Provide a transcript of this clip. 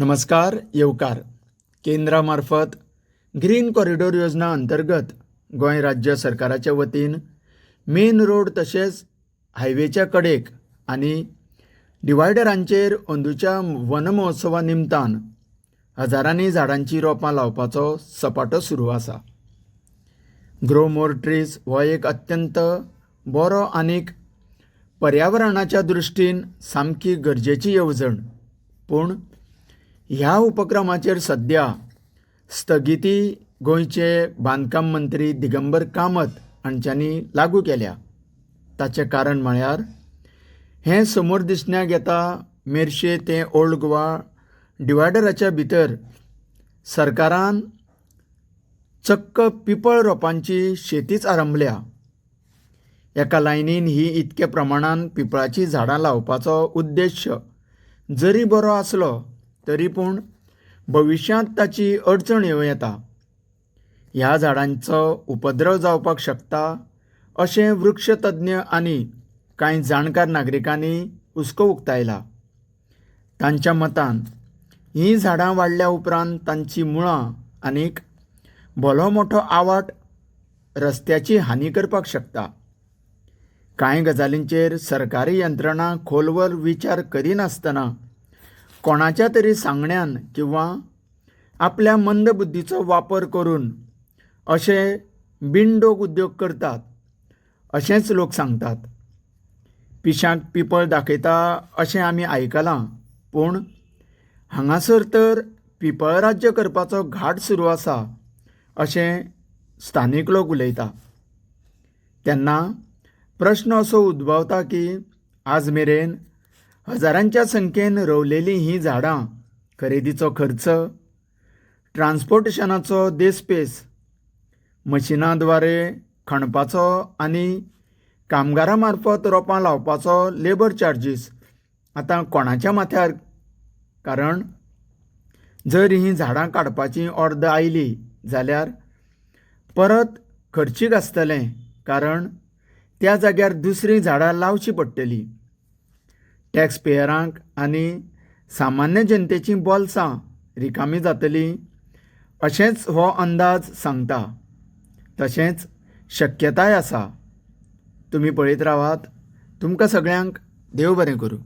नमस्कार येवकार. केंद्रामार्फत ग्रीन कॉरिडॉर योजना अंतर्गत गोंय राज्य सरकाराच्या वतीन मेन रोड तशेंच हायवेच्या कडेक आनी डिवायडरांचेर अंदूच्या वन महोत्सवा निमतान हजारांनी झाडांची रोपां लावपाचो सपाटो सुरू आसा. ग्रो मोर ट्रीज हो एक अत्यंत बरो आनीक पर्यावरणाच्या दृश्टीन सामकी गरजेची येवजण. पूण ह्या उपक्रमाचेर सध्या स्थगिती गोंयचे बांदकाम मंत्री दिगंबर कामत हांच्यांनी लागू केल्या. ताचें कारण म्हळ्यार हें समोर दिसण्याक येता मेर्शे ते ओल्ड गोवा डिवायडराच्या भितर सरकारान चक्क पिपळ रोपांची शेतीच आरंभल्या. एका लायनीन ही इतके प्रमाणान पिपळाची झाडां लावपाचो उद्देश जरी बरो आसलो तरी पूण भविश्यांत ताची अडचण येवं येता. ह्या झाडांचो उपद्रव जावपाक शकता अशें वृक्षतज्ञ आनी कांय जाणकार नागरिकांनी हुस्को उक्तायला. तांच्या मतान हीं झाडां वाडल्या उपरांत तांची मुळां आनीक भलो मोठो आवाठ रस्त्याची हानी करपाक शकता. कांय गजालींचेर सरकारी यंत्रणा खोलवर विचार करिनासतना कोणाच्या तरी सांगण्यान किंवा आपल्या मंद बुद्धीचो वापर करून अशे बिनडोक उद्योग करतात अशेंच लोक सांगतात. पिशांक पिपळ दाखयता अशें आमी आयकलां, पूण हांगासर तर पिपळ राज्य करपाचो घाट सुरू आसा अशें स्थानीक लोक उलयता. तेन्ना प्रश्न असो उद्भवता की आज मेरेन हजारांच्या संख्येन रोवलेलीं हीं झाडां खरेदीचो खर्च, ट्रान्सपोर्टेशनाचो देस्पेस, मशिनां द्वारे खणपाचो आनी कामगारां मार्फत रोपां लावपाचो लेबर चार्जीस आतां कोणाच्या माथ्यार? कारण जर हीं झाडां काडपाची ऑर्डर आयली जाल्यार परत खर्चीक आसतलें, कारण त्या जाग्यार दुसरीं झाडां लावची पडटलीं. टॅक्स पेयरांक आनी सामान्य जनतेचीं बोल्सां रिकामी जातलीं अशेंच हो अंदाज सांगता. तशेंच शक्यताय आसा. तुमी पळयत रावात. तुमकां सगळ्यांक देव बरें करूं.